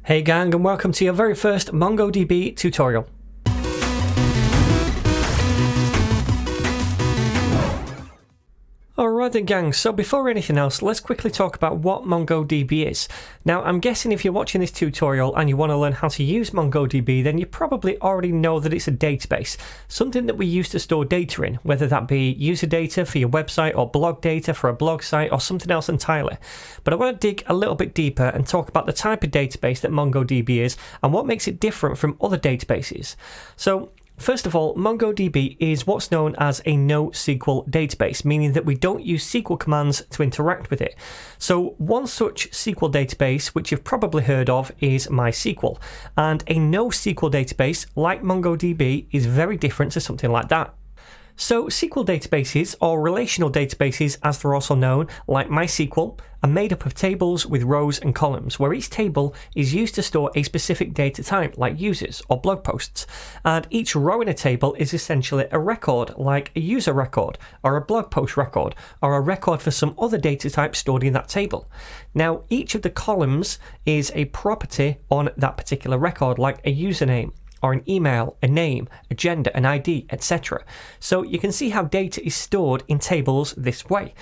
Hey gang, and welcome to your very first MongoDB tutorial. Alright then gang, so before anything else, let's quickly talk about what MongoDB is. Now I'm guessing if you're watching this tutorial and you want to learn how to use MongoDB, then you probably already know that it's a database, something that we use to store data in, whether that be user data for your website or blog data for a blog site or something else entirely. But I want to dig a little bit deeper and talk about the type of database that MongoDB is and what makes it different from other databases. So first of all, MongoDB is what's known as a NoSQL database, meaning that we don't use SQL commands to interact with it. So one such SQL database, which you've probably heard of, is MySQL. And a NoSQL database, like MongoDB, is very different to something like that. So SQL databases, or relational databases as they're also known, like MySQL, are made up of tables with rows and columns, where each table is used to store a specific data type, like users or blog posts. And each row in a table is essentially a record, like a user record, or a blog post record, or a record for some other data type stored in that table. Now, each of the columns is a property on that particular record, like a username, or an email, a name, a gender, an ID, etc. So you can see how data is stored in tables this way.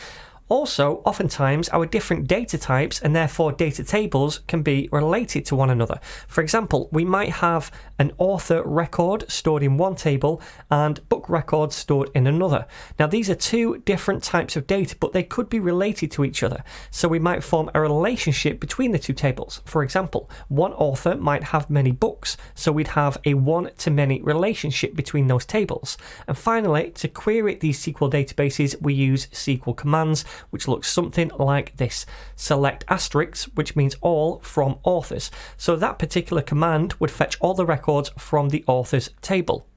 Also, oftentimes our different data types and therefore data tables can be related to one another. For example, we might have an author record stored in one table and book records stored in another. Now these are two different types of data, but they could be related to each other. So we might form a relationship between the two tables. For example, one author might have many books, so we'd have a one-to-many relationship between those tables. And finally, to query these SQL databases, we use SQL commands, which looks something like this. Select asterisk, which means all from authors. So that particular command would fetch all the records from the authors table.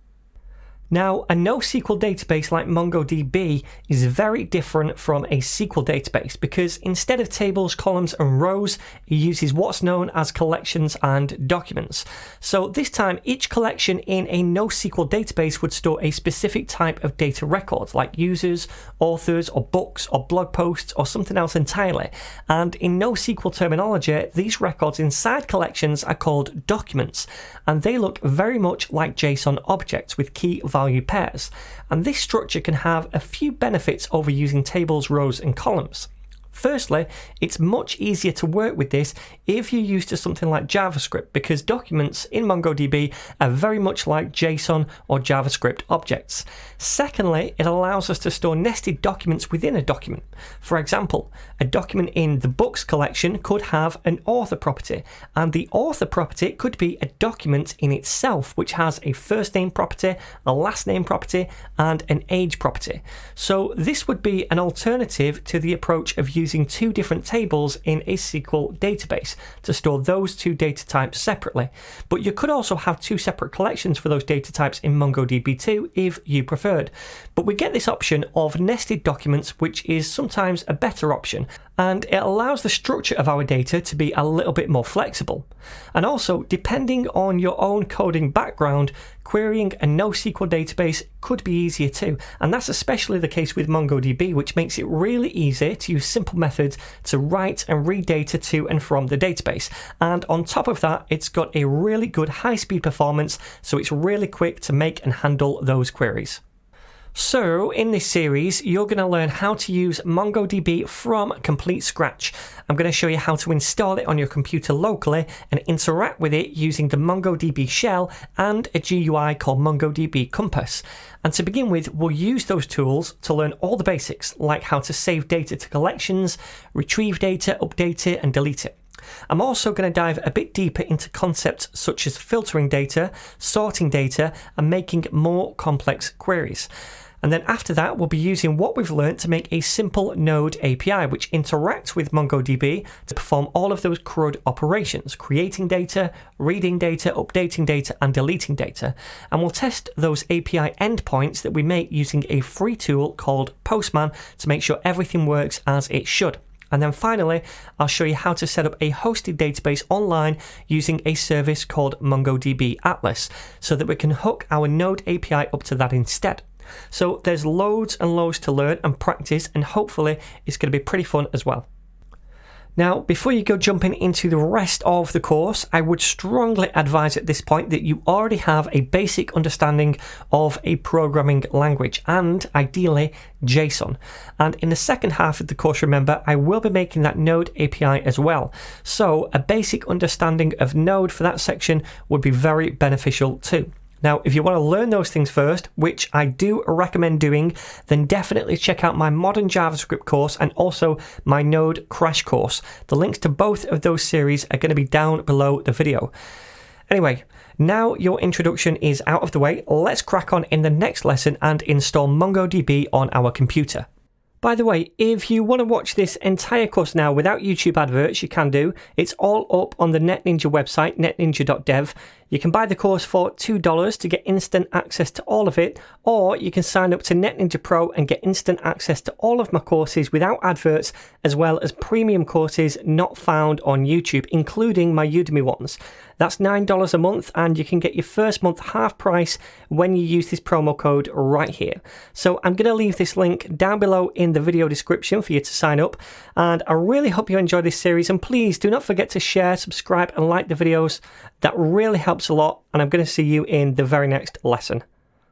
Now, a NoSQL database like MongoDB is very different from a SQL database because instead of tables, columns and rows, it uses what's known as collections and documents. So this time, each collection in a NoSQL database would store a specific type of data records like users, authors or books or blog posts or something else entirely. And in NoSQL terminology, these records inside collections are called documents, and they look very much like JSON objects with key value pairs, and this structure can have a few benefits over using tables, rows and columns. Firstly, it's much easier to work with this if you're used to something like JavaScript, because documents in MongoDB are very much like JSON or JavaScript objects. Secondly, it allows us to store nested documents within a document. For example, a document in the books collection could have an author property, and the author property could be a document in itself, which has a first name property, a last name property, and an age property. So this would be an alternative to the approach of using two different tables in a SQL database to store those two data types separately. But you could also have two separate collections for those data types in MongoDB too, if you preferred. But we get this option of nested documents, which is sometimes a better option, and it allows the structure of our data to be a little bit more flexible. And also, depending on your own coding background, querying a NoSQL database could be easier too, and that's especially the case with MongoDB, which makes it really easy to use simple methods to write and read data to and from the database. And on top of that, it's got a really good high-speed performance, so it's really quick to make and handle those queries. So, in this series, you're going to learn how to use MongoDB from complete scratch. I'm going to show you how to install it on your computer locally and interact with it using the MongoDB shell and a GUI called MongoDB Compass. And to begin with, we'll use those tools to learn all the basics, like how to save data to collections, retrieve data, update it, and delete it. I'm also going to dive a bit deeper into concepts such as filtering data, sorting data, and making more complex queries. And then after that, we'll be using what we've learned to make a simple Node API, which interacts with MongoDB to perform all of those CRUD operations, creating data, reading data, updating data, and deleting data. And we'll test those API endpoints that we make using a free tool called Postman to make sure everything works as it should. And then finally, I'll show you how to set up a hosted database online using a service called MongoDB Atlas, so that we can hook our Node API up to that instead. So there's loads and loads to learn and practice, and hopefully it's going to be pretty fun as well. Now, before you go jumping into the rest of the course, I would strongly advise at this point that you already have a basic understanding of a programming language and ideally JSON. And in the second half of the course, remember, I will be making that Node API as well. So a basic understanding of Node for that section would be very beneficial too. Now, if you want to learn those things first, which I do recommend doing, then definitely check out my Modern JavaScript course and also my Node Crash course. The links to both of those series are going to be down below the video. Anyway, now your introduction is out of the way, let's crack on in the next lesson and install MongoDB on our computer. By the way, if you want to watch this entire course now without YouTube adverts, you can do. It's all up on the NetNinja website, netninja.dev. You can buy the course for $2 to get instant access to all of it, or you can sign up to NetNinja Pro and get instant access to all of my courses without adverts, as well as premium courses not found on YouTube, including my Udemy ones. That's $9 a month, and you can get your first month half price when you use this promo code right here. So I'm going to leave this link down below in the video description for you to sign up, and I really hope you enjoy this series, and please do not forget to share, subscribe and like the videos. That really helps a lot, and I'm going to see you in the very next lesson.